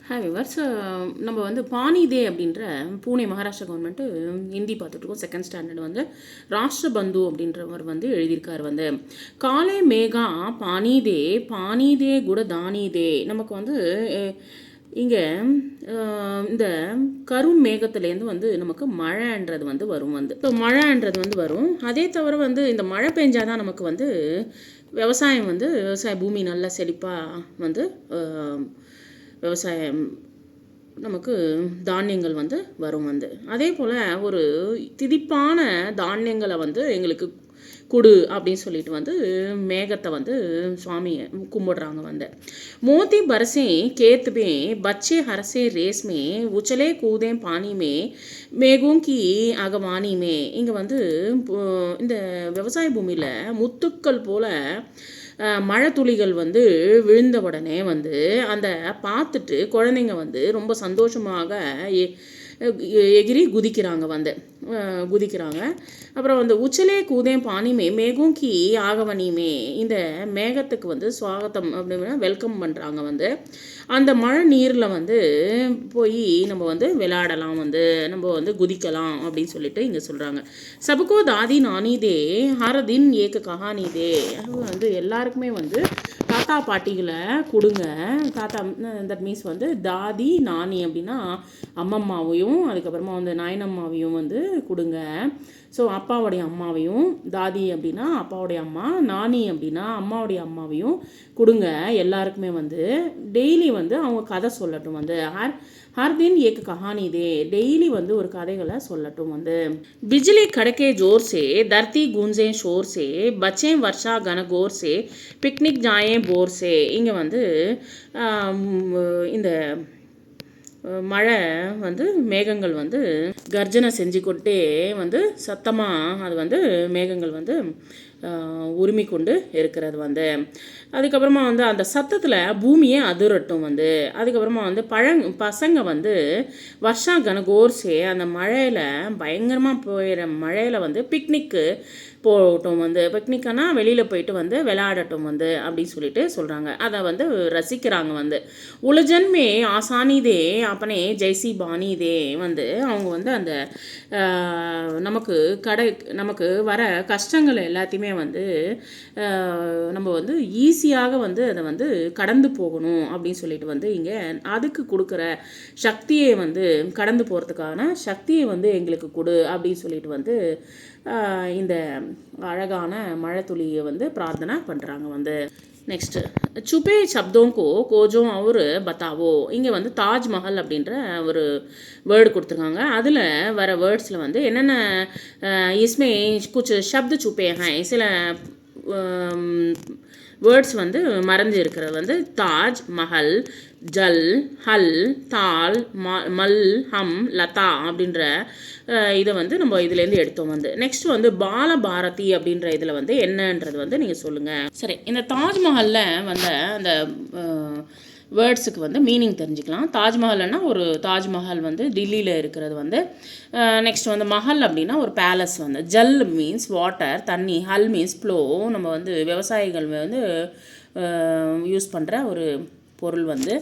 Hi viewers. நம்ம வந்து பானி தே அப்படின்ற பூனே மகாராஷ்டிரா கவர்மெண்ட்டு ஹிந்தி பார்த்துட்ருக்கோம். செகண்ட் ஸ்டாண்டர்ட் வந்து ராஷ்டிரபந்து அப்படின்றவர் வந்து எழுதியிருக்கார். வந்து காலே மேகா பானி தே குட தானி தே. நமக்கு வந்து இங்கே இந்த கரும் மேகத்துலேருந்து வந்து நமக்கு மழைன்றது வந்து வரும். வந்து ஸோ மழைன்றது வந்து வரும். அதே தவிர வந்து இந்த மழை பெஞ்சாதான் நமக்கு வந்து விவசாயம் வந்து விவசாய பூமி நல்லா செழிப்பாக வந்து விவசாயம் நமக்கு தானியங்கள் வந்து வரும். வந்து அதே போல் ஒரு திதிப்பான தானியங்களை வந்து எங்களுக்கு கொடு அப்படின்னு சொல்லிட்டு வந்து மேகத்தை வந்து சுவாமியை கும்பிடுறாங்க. வந்து மோத்தி பரசே கேத்துமே பச்சே ஹரசே ரேஸ்மே உச்சலே கூதே பானிமே மேகூங்கி அகவானிமே. இங்கே வந்து இந்த விவசாய பூமியில் முத்துக்கள் போல் மழை துளிகள் வந்து விழுந்த உடனே வந்து அந்த பார்த்துட்டு குழந்தைங்க வந்து ரொம்ப சந்தோஷமாக எகிரி குதிக்கிறாங்க. வந்து குதிக்கிறாங்க. அப்புறம் வந்து உச்சலே கூதே பானிமே மேகூங்கி ஆகவனிமே. இந்த மேகத்துக்கு வந்து ஸ்வாகத்தம் அப்படின்னா வெல்கம் பண்ணுறாங்க. வந்து அந்த மழை நீரில் வந்து போய் நம்ம வந்து விளையாடலாம், வந்து நம்ம வந்து குதிக்கலாம் அப்படின்னு சொல்லிட்டு இங்கே சொல்கிறாங்க. சபுக்கோ தாதி நானிதே ஹரதின் ஏக கஹானிதே. வந்து எல்லாருக்குமே வந்து தாத்தா பாட்டிகளை கொடுங்க. தாத்தா தட் மீன்ஸ் வந்து தாதி நானி அப்படின்னா அம்மம்மாவையும் அதுக்கப்புறமா வந்து நாயனம்மாவையும் வந்து கொடுங்க. ஸோ அப்பாவுடைய அம்மாவையும், தாதி அப்படின்னா அப்பாவுடைய அம்மா, நானி அப்படின்னா அம்மாவுடைய அம்மாவையும் கொடுங்க. எல்லாருக்குமே வந்து டெய்லி வந்து அவங்க கதை சொல்லட்டும். வந்து ஹர் தின் ஏக் கஹானி தே. டெய்லி வந்து ஒரு கதைகளை சொல்லட்டும். வந்து பிஜ்லி கடக்கே ஜோர் சே தர்த்தி குஞ்சே ஷோர் சே பச்சே வர்ஷா கனகோர் சே பிக்னிக் ஜாயே போர் சே. இங்கே வந்து இந்த மழை வந்து மேகங்கள் வந்து கர்ஜனை செஞ்சு கொண்டே வந்து சத்தமாக அது வந்து மேகங்கள் வந்து உரிமை கொண்டு இருக்கிறது. வந்து அதுக்கப்புறமா வந்து அந்த சத்தத்தில் பூமியே அதிரட்டும். வந்து அதுக்கப்புறமா வந்து பசங்க வந்து வர்ஷா கனகோர்ஸே அந்த மழையில் பயங்கரமாக போயிடுற மழையில் வந்து பிக்னிக்கு போகட்டும். வந்து பிக்னிக்கானா வெளியில் போயிட்டு வந்து விளையாடட்டும் வந்து அப்படின்னு சொல்லிட்டு சொல்கிறாங்க. அதை வந்து ரசிக்கிறாங்க. வந்து உலஜன்மே ஆசானிதே அப்பனே ஜெய்சி பானிதே. வந்து அவங்க வந்து அந்த நமக்கு வர கஷ்டங்கள் எல்லாத்தையுமே வந்து நம்ம வந்து ஈஸியாக வந்து அதை வந்து கடந்து போகணும் அப்படின்னு சொல்லிட்டு வந்து இங்கே அதுக்கு கொடுக்குற சக்தியை வந்து கடந்து போகிறதுக்கான சக்தியை வந்து எங்களுக்கு கொடு அப்படின்னு சொல்லிட்டு வந்து இந்த அழகான மழை துளியை வந்து பிரார்த்தனை பண்ணுறாங்க. வந்து நெக்ஸ்ட்டு சுபே சப்தோங்கோ கோஜோ அவரு பத்தாவோ. இங்கே வந்து தாஜ்மஹல் அப்படின்ற ஒரு வேர்டு கொடுத்துருக்காங்க. அதில் வர வேர்ட்ஸில் வந்து என்னென்ன இஸ்மே குச் சப்து சுப்பே ஹை, சில வேர்ட்ஸ் வந்து மறைஞ்சு இருக்கிறது. வந்து தாஜ் மஹல், ஜல், ஹல், தால், மல், ஹம், லதா அப்படின்ற இதை வந்து நம்ம இதுலேருந்து எடுத்தோம். வந்து நெக்ஸ்ட் வந்து பாலபாரதி அப்படின்ற இதில் வந்து என்னன்றது வந்து நீங்கள் சொல்லுங்கள். சரி, இந்த தாஜ்மஹலில் வந்த அந்த வேர்ட்ஸுக்கு வந்து மீனிங் தெரிஞ்சுக்கலாம். தாஜ்மஹல்னா ஒரு தாஜ்மஹல் வந்து டில்லியில் இருக்கிறது. வந்து நெக்ஸ்ட் வந்து மஹல் அப்படின்னா ஒரு பேலஸ். வந்து ஜல் மீன்ஸ் வாட்டர், தண்ணி. ஹல் மீன்ஸ் ஃப்ளோ, நம்ம வந்து விவசாயிகள் வந்து யூஸ் பண்ணுற ஒரு பொருள். வந்து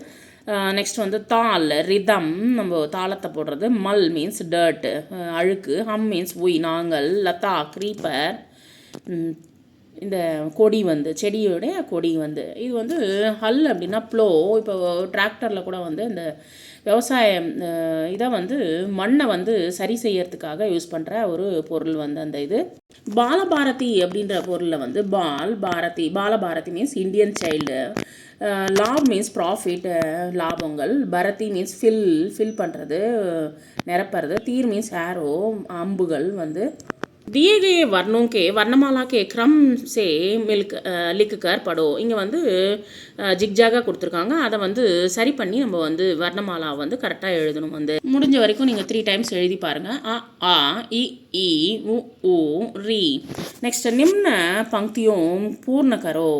நெக்ஸ்ட் வந்து தால் ரிதம், நம்ம தாளத்தை போடுறது. மல் மீன்ஸ் டர்ட், அழுக்கு. ஹம் மீன்ஸ் நாங்கள். லதா க்ரீப்பர், இந்த கொடி வந்து செடியோடைய கொடி. வந்து இது வந்து ஹல் அப்படின்னா ப்ளோ. இப்போ டிராக்டரில் கூட வந்து இந்த விவசாயம் இதை வந்து மண்ணை வந்து சரி செய்யறதுக்காக யூஸ் பண்ணுற ஒரு பொருள். வந்து அந்த இது பாலபாரதி அப்படின்ற பொருளில் வந்து பாலபாரதி மீன்ஸ் இந்தியன் சைல்டு. லாப் மீன்ஸ் ப்ராஃபிட், லாபங்கள். பரதி மீன்ஸ் ஃபில் பண்ணுறது, நிரப்புறது. தீர் மீன்ஸ் ஆரோ, அம்புகள். வந்து दिए गए वर्णों के वर्णमाला के क्रम से लिख कर पढ़ो. இங்கே வந்து ஜிக்ஜாகாக கொடுத்துருக்காங்க. அதை வந்து சரி பண்ணி நம்ம வந்து வர்ணமாலாவை வந்து கரெக்டாக எழுதணும். வந்து முடிஞ்ச வரைக்கும் நீங்கள் 3 டைம்ஸ் எழுதி பாருங்கள். आ इ ई उ री. नेक्स्ट निम्न पंक्तियों पूर्ण करो.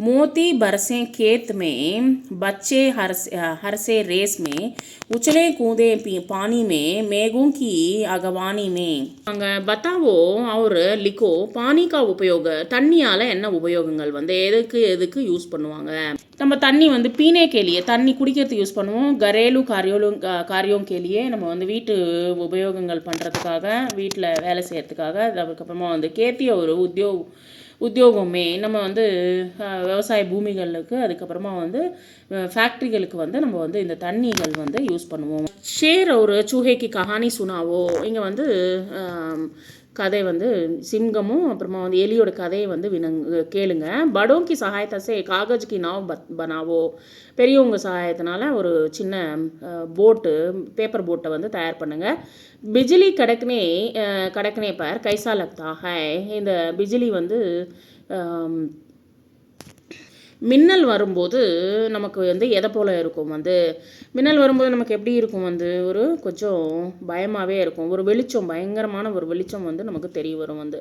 मोती बरसे खेत में, बच्चे हरसे रेस में, उछले कूदे पानी में, मेघों की अगवानी में. अगर बताओ और लिखो पानी का उपयोग தண்ணியால் என்ன உபயோகங்கள் வந்து எதுக்கு எதுக்கு யூஸ் பண்ணுவாங்க. நம்ம தண்ணி வந்து பீனே கேலியே தண்ணி குடிக்கிறதுக்கு யூஸ் பண்ணுவோம். கரேலு காரியம் கேலியே நம்ம வந்து வீட்டு உபயோகங்கள் பண்ணுறதுக்காக வீட்டில் வேலை செய்கிறதுக்காக. அதுக்கப்புறமா வந்து கேத்திய ஒரு உத்தியோகமே நம்ம வந்து விவசாய பூமிகளுக்கு அதுக்கப்புறமா வந்து ஃபேக்ட்ரிகளுக்கு வந்து நம்ம வந்து இந்த தண்ணிகள் வந்து யூஸ் பண்ணுவோம். ஷேர் ஒரு சூஹேக்கு கஹானி சுனாவோ. இங்கே வந்து கதை வந்து சிங்கமும் அப்புறமா வந்து எலியோட கதையை வந்து கேளுங்க. படோங்கி சகாயத்தை காகஜ்கி நாவ் பனாவோ. பெரியவங்க சகாயத்தினால ஒரு சின்ன பேப்பர் போட்டை வந்து தயார் பண்ணுங்கள். பிஜிலி கடக்கனே பர் கைசா லக்தா ஹை. இந்த பிஜிலி வந்து மின்னல் வரும்போது நமக்கு வந்து எதை போல் இருக்கும் வந்து மின்னல் வரும்போது நமக்கு எப்படி இருக்கும் வந்து ஒரு கொஞ்சம் பயமாகவே இருக்கும். ஒரு வெளிச்சம் பயங்கரமான ஒரு வெளிச்சம் வந்து நமக்கு தெரிய வரும் வந்து.